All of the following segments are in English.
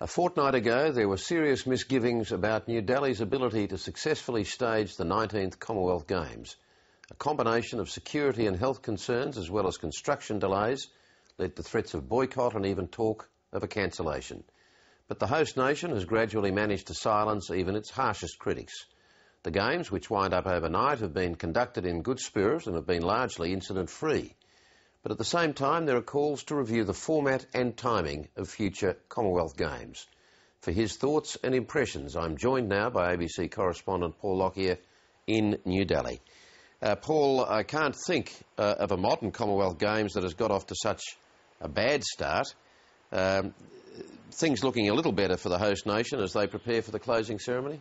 A fortnight ago, there were serious misgivings about New Delhi's ability to successfully stage the 19th Commonwealth Games. A combination of security and health concerns, as well as construction delays, led to threats of boycott and even talk of a cancellation. But the host nation has gradually managed to silence even its harshest critics. The Games, which wind up overnight, have been conducted in good spirit and have been largely incident-free. But at the same time, there are calls to review the format and timing of future Commonwealth Games. For his thoughts and impressions, I'm joined now by ABC correspondent Paul Lockyer in New Delhi. Paul, I can't think of a modern Commonwealth Games that has got off to such a bad start. Things looking a little better for the host nation as they prepare for the closing ceremony?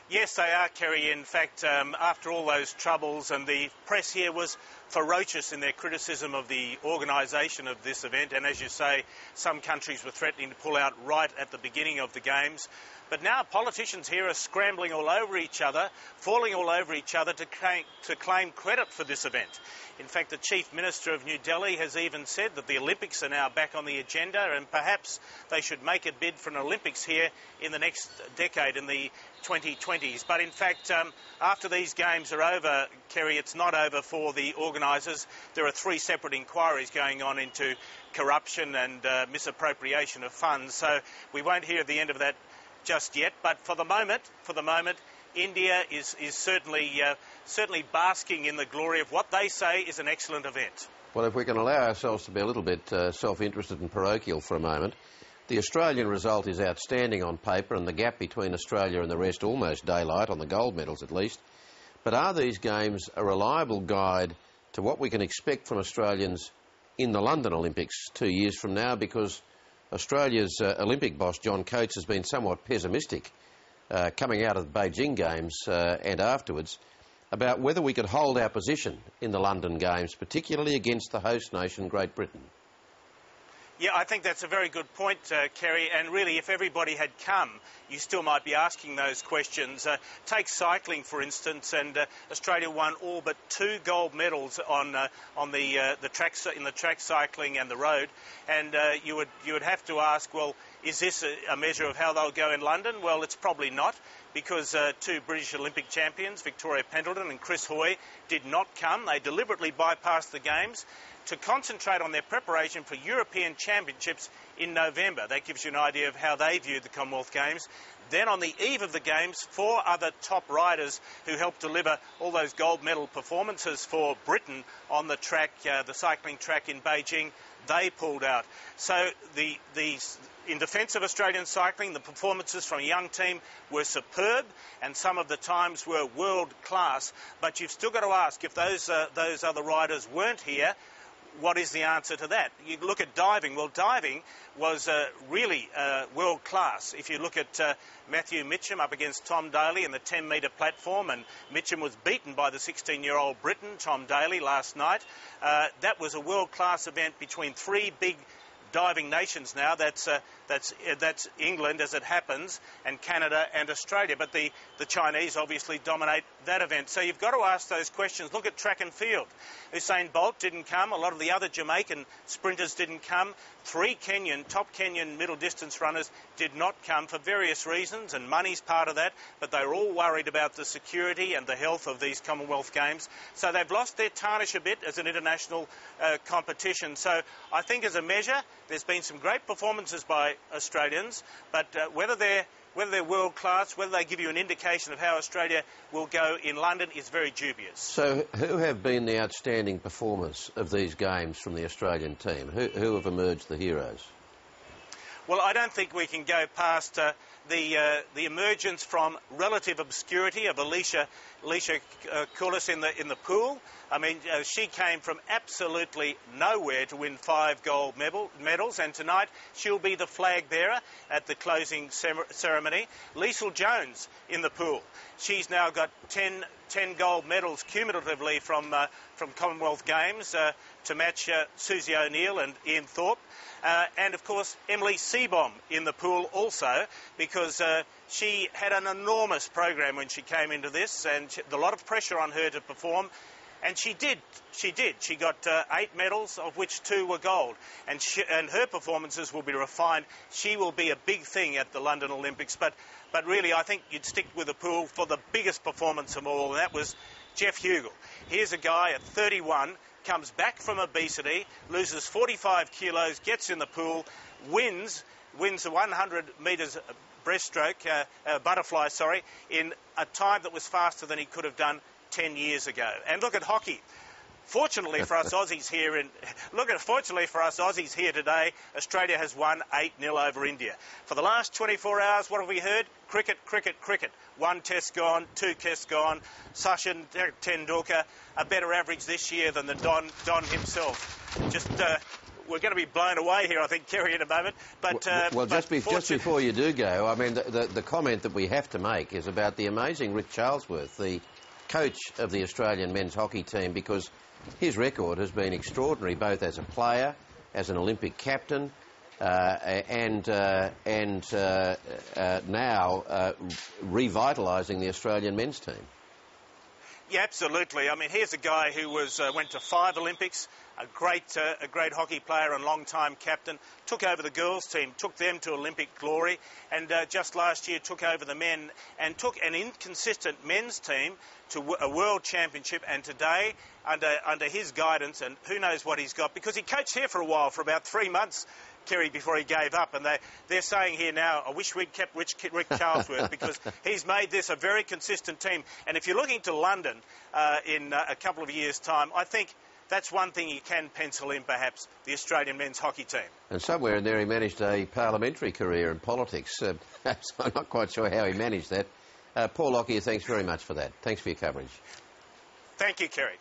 Yes, they are, Kerry. In fact, after all those troubles, and the press here was ferocious in their criticism of the organisation of this event, and as you say, some countries were threatening to pull out right at the beginning of the Games. But now politicians here are scrambling all over each other, falling all over each other to claim credit for this event. In fact, the Chief Minister of New Delhi has even said that the Olympics are now back on the agenda, and perhaps they should make a bid for an Olympics here in the next decade, in the 2020s. But in fact, after these Games are over, Kerry, it's not over for the organisers. There are 3 separate inquiries going on into corruption and misappropriation of funds. So we won't hear the end of that just yet. But for the moment, India is certainly basking in the glory of what they say is an excellent event. Well, if we can allow ourselves to be a little bit self-interested and parochial for a moment, the Australian result is outstanding on paper, and the gap between Australia and the rest almost daylight, on the gold medals at least. But are these Games a reliable guide to what we can expect from Australians in the London Olympics 2 years from now? Because Australia's Olympic boss, John Coates, has been somewhat pessimistic coming out of the Beijing Games and afterwards about whether we could hold our position in the London Games, particularly against the host nation, Great Britain. Yeah, I think that's a very good point, Kerry, and really if everybody had come, you still might be asking those questions. Take cycling, for instance, and Australia won all but 2 gold medals on the track cycling and the road, and you would have to ask, well, is this a measure of how they'll go in London? Well, it's probably not, because 2 British Olympic champions, Victoria Pendleton and Chris Hoy, did not come. They deliberately bypassed the Games to concentrate on their preparation for European Championships in November. That gives you an idea of how they viewed the Commonwealth Games. Then on the eve of the Games, 4 other top riders who helped deliver all those gold medal performances for Britain on the track, the cycling track in Beijing, they pulled out. So in defence of Australian cycling, the performances from a young team were superb, and some of the times were world class. But you've still got to ask, if those other riders weren't here, what is the answer to that? You look at diving. Well, diving was really world class. If you look at Matthew Mitcham up against Tom Daley in the 10-metre platform, and Mitcham was beaten by the 16-year-old Briton, Tom Daley, last night. That was a world class event between 3 big diving nations now. That's England, as it happens, and Canada and Australia. But the Chinese obviously dominate that event. So you've got to ask those questions. Look at track and field. Usain Bolt didn't come. A lot of the other Jamaican sprinters didn't come. 3 top Kenyan middle distance runners did not come for various reasons, and money's part of that, but they were all worried about the security and the health of these Commonwealth Games. So they've lost their tarnish a bit as an international competition. So I think as a measure, there's been some great performances by Australians, but whether they're world class, whether they give you an indication of how Australia will go in London is very dubious. So who have been the outstanding performers of these Games from the Australian team? Who have emerged the heroes? Well, I don't think we can go past the emergence from relative obscurity of Alicia Coulis in the pool. I mean, she came from absolutely nowhere to win 5 gold medals, and tonight she'll be the flag bearer at the closing ceremony. Liesl Jones in the pool. She's now got 10 gold medals cumulatively from Commonwealth Games to match Susie O'Neill and Ian Thorpe. And of course Emily Seebohm in the pool also, because she had an enormous program when she came into this, and a lot of pressure on her to perform. And she did. She got 8 medals, of which 2 were gold. And her performances will be refined. She will be a big thing at the London Olympics. But really, I think you'd stick with the pool for the biggest performance of all, and that was Geoff Hugel. Here's a guy at 31, comes back from obesity, loses 45 kilos, gets in the pool, wins the 100 metres breaststroke, butterfly, in a time that was faster than he could have done 10 years ago. And look at hockey. Fortunately for us Aussies here today, Australia has won 8-0 over India. For the last 24 hours, what have we heard? Cricket, cricket, cricket. 1 test gone, 2 tests gone. Sachin Tendulkar, a better average this year than the Don himself. We're going to be blown away here, I think, Kerry, in a moment. Just before you do go, I mean, the comment that we have to make is about the amazing Rick Charlesworth, the coach of the Australian men's hockey team, because his record has been extraordinary, both as a player, as an Olympic captain, and now revitalising the Australian men's team. Yeah, absolutely. I mean, here's a guy who went to 5 Olympics, a great hockey player and long-time captain, took over the girls' team, took them to Olympic glory, and just last year took over the men and took an inconsistent men's team to a world championship. And today, under his guidance, and who knows what he's got, because he coached here for a while, for about 3 months, Kerry, before he gave up, and they're saying here now, I wish we'd kept Rick Charlesworth, because he's made this a very consistent team. And if you're looking to London in a couple of years' time, I think that's one thing you can pencil in, perhaps, the Australian men's hockey team. And somewhere in there he managed a parliamentary career in politics. I'm not quite sure how he managed that. Paul Lockyer, thanks very much for that. Thanks for your coverage. Thank you, Kerry.